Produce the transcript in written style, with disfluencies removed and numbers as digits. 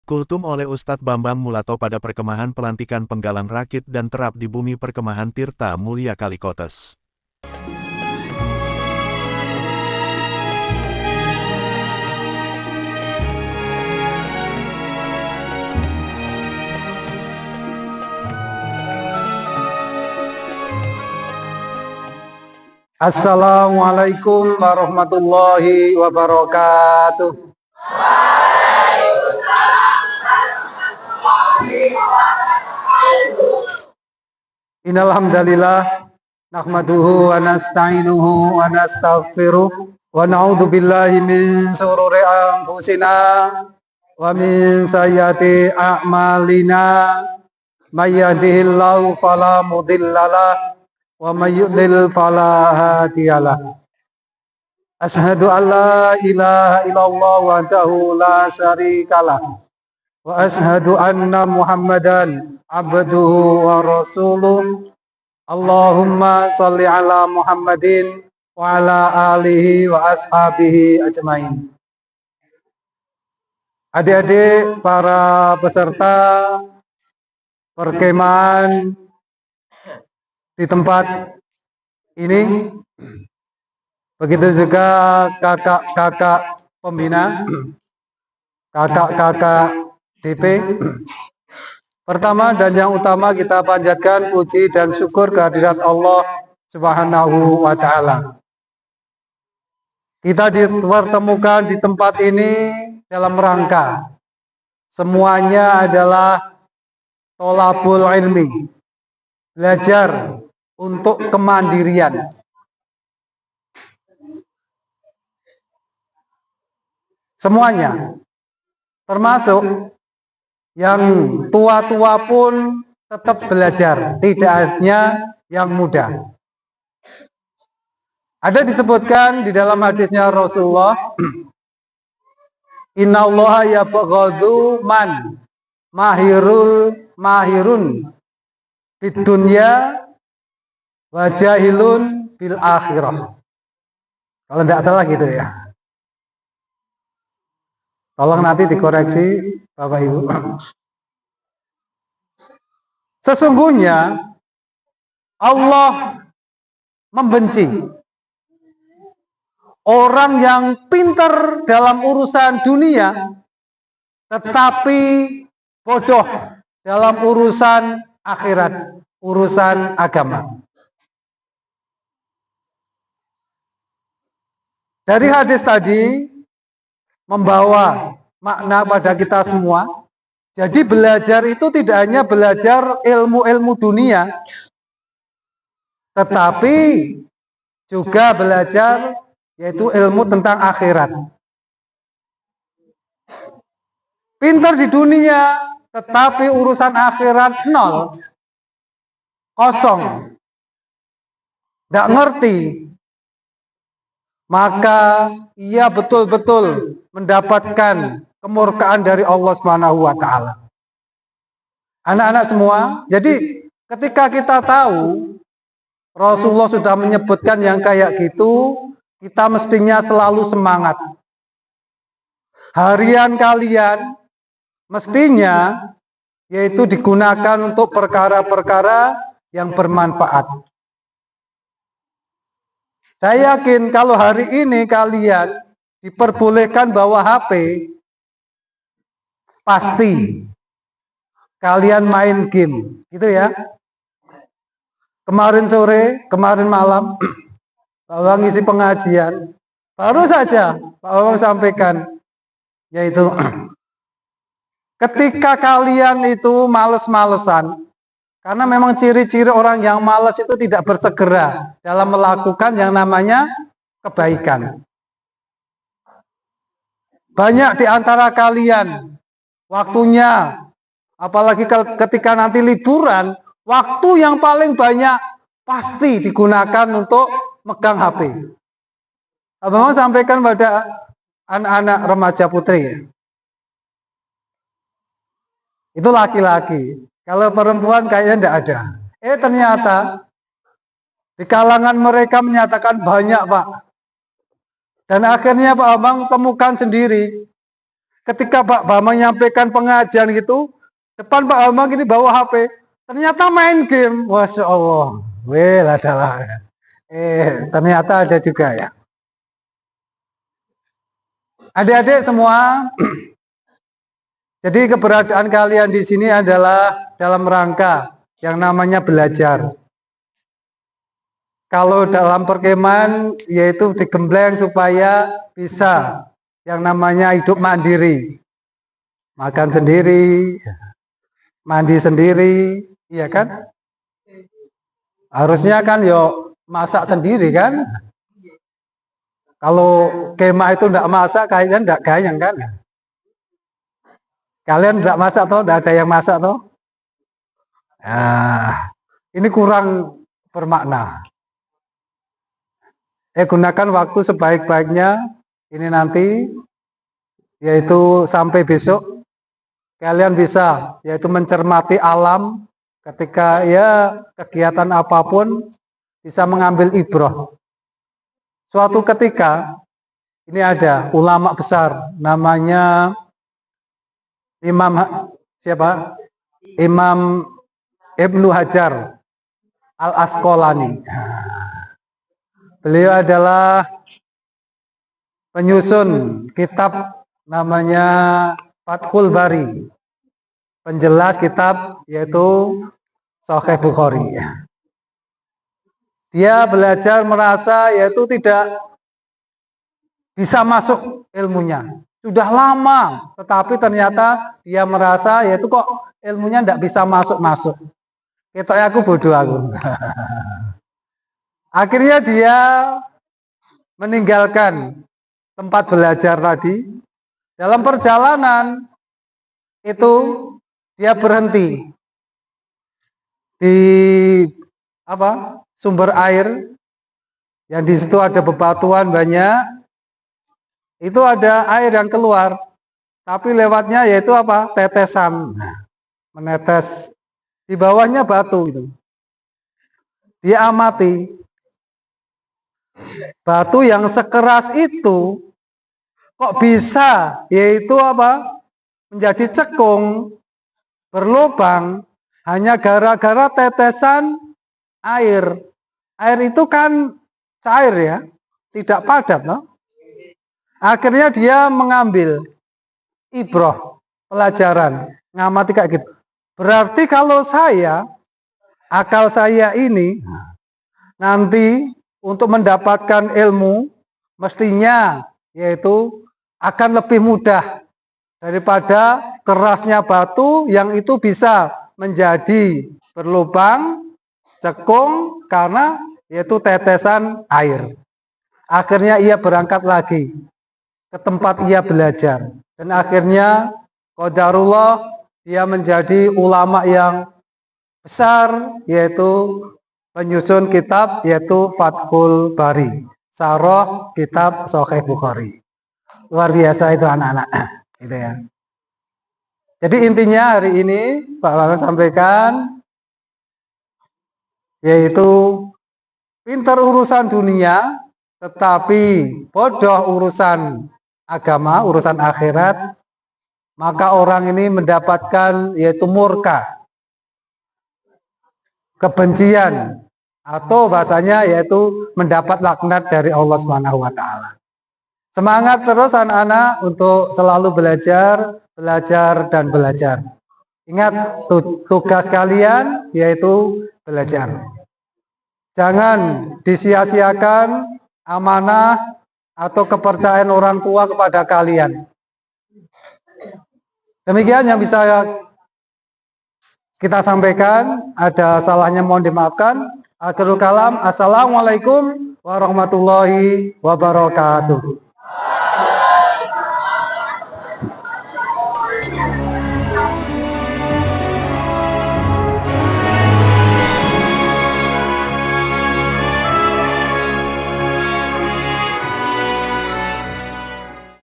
Kultum oleh Ustadz Bambang Mulato pada Perkemahan Pelantikan Penggalan Rakit dan Terap di Bumi Perkemahan Tirta Mulia Kalikotes. Assalamualaikum warahmatullahi wabarakatuh. Innal hamdalillah nahmaduhu wa nasta'inuhu wa nastaghfiruh wa na'udzu billahi min shururi anfusina wa min sayyiati a'malina may yahdihillahu fala mudhillalah wa may yudlil fala hadiyalah. Asyhadu an la ilaha illallah wahdahu la syarikalah wa asyhadu anna Muhammadan abduhu wa rasuluh. Allahumma sholli ala Muhammadin wa ala alihi wa ashabihi ajmain. Adik-adik para peserta perkemahan di tempat ini, begitu juga kakak-kakak pembina, kakak-kakak DP. Pertama dan yang utama kita panjatkan puji dan syukur kehadirat Allah Subhanahu wa Ta'ala. Kita dipertemukan di tempat ini dalam rangka semuanya adalah tholabul ilmi, belajar untuk kemandirian. Semuanya, termasuk yang tua-tua pun tetap belajar, tidak hanya yang muda. Ada disebutkan di dalam hadisnya Rasulullah, innallaha yabghadu man mahirun fid dunya wa jahilun fil akhirah. Kalau tidak salah gitu ya. Tolong nanti dikoreksi Bapak Ibu. Sesungguhnya Allah membenci orang yang pintar dalam urusan dunia tetapi bodoh dalam urusan akhirat, urusan agama. Dari hadis tadi membawa makna pada kita semua. Jadi belajar itu tidak hanya belajar ilmu-ilmu dunia, tetapi juga belajar yaitu ilmu tentang akhirat. Pintar di dunia, tetapi urusan akhirat nol, kosong, tidak ngerti, maka ia betul-betul mendapatkan kemurkaan dari Allah Subhanahu wa Ta'ala. Anak-anak semua, jadi ketika kita tahu Rasulullah sudah menyebutkan yang kayak gitu, kita mestinya selalu semangat. Harian kalian mestinya yaitu digunakan untuk perkara-perkara yang bermanfaat. Saya yakin kalau hari ini kalian diperbolehkan bawa HP, pasti kalian main game, gitu ya. Kemarin sore, kemarin malam, Pak Bambang ngisi pengajian, baru saja Pak Bambang sampaikan, yaitu ketika kalian itu males-malesan, karena memang ciri-ciri orang yang malas itu tidak bersegera dalam melakukan yang namanya kebaikan. Banyak di antara kalian waktunya, apalagi ketika nanti liburan, waktu yang paling banyak pasti digunakan untuk megang HP. Abang sampaikan pada anak-anak remaja putri, itu laki-laki. Kalau perempuan kayaknya tidak ada. Ternyata di kalangan mereka menyatakan banyak, Pak. Dan akhirnya Pak Abang temukan sendiri. ketika Pak Bambang menyampaikan pengajian gitu, depan Pak Bambang ini bawa HP, ternyata main game. Masya Allah. Weh, adalah. Ternyata ada juga ya. Adik-adik semua, jadi keberadaan kalian di sini adalah dalam rangka yang namanya belajar. Kalau dalam perkemahan yaitu digembleng supaya bisa yang namanya hidup mandiri. Makan sendiri, mandi sendiri, iya kan? Harusnya kan yo masak sendiri kan? Kalau kemah itu enggak masak, kalian enggak gayang kan? Kalian enggak masak toh, enggak ada yang masak toh? Nah, ini kurang bermakna. Gunakan waktu sebaik-baiknya ini nanti, yaitu sampai besok kalian bisa yaitu mencermati alam ketika ya kegiatan apapun bisa mengambil ibrah. Suatu ketika ini ada ulama besar namanya Imam siapa? Imam Ibnu Hajar Al-Asqalani. Beliau adalah penyusun kitab namanya Fathul Bari. Penjelas kitab yaitu Sahih Bukhari. Dia belajar merasa yaitu tidak bisa masuk ilmunya. Sudah lama, tetapi ternyata dia merasa yaitu kok ilmunya tidak bisa masuk-masuk. Ketok aku bodoh aku. Akhirnya dia meninggalkan tempat belajar tadi. Dalam perjalanan itu dia berhenti di sumber air yang di situ ada bebatuan banyak. Itu ada air yang keluar, tapi lewatnya yaitu tetesan, menetes di bawahnya batu itu. Dia amati batu yang sekeras itu kok bisa yaitu menjadi cekung, berlubang hanya gara-gara tetesan air. Air itu kan cair ya, tidak padat, no? Akhirnya dia mengambil ibrah, pelajaran, ngamati kayak gitu. Berarti kalau akal saya ini nanti untuk mendapatkan ilmu mestinya yaitu akan lebih mudah daripada kerasnya batu yang itu bisa menjadi berlubang, cekung karena yaitu tetesan air. Akhirnya ia berangkat lagi ke tempat ia belajar dan akhirnya qadarullah dia menjadi ulama yang besar yaitu penyusun kitab yaitu Fathul Bari, sarah kitab Sahih Bukhari. Luar biasa itu anak-anak. Gitu ya. Jadi intinya hari ini Pak Bambang sampaikan yaitu pintar urusan dunia tetapi bodoh urusan agama, urusan akhirat, maka orang ini mendapatkan yaitu murka, kebencian, atau bahasanya yaitu mendapat laknat dari Allah Subhanahu wa taala. Semangat terus anak-anak untuk selalu belajar, belajar dan belajar. Ingat tugas kalian yaitu belajar. Jangan disia-siakan amanah atau kepercayaan orang tua kepada kalian. Demikian yang bisa kita sampaikan. Ada salahnya mohon dimaafkan. Akhirul kalam. Assalamualaikum warahmatullahi wabarakatuh.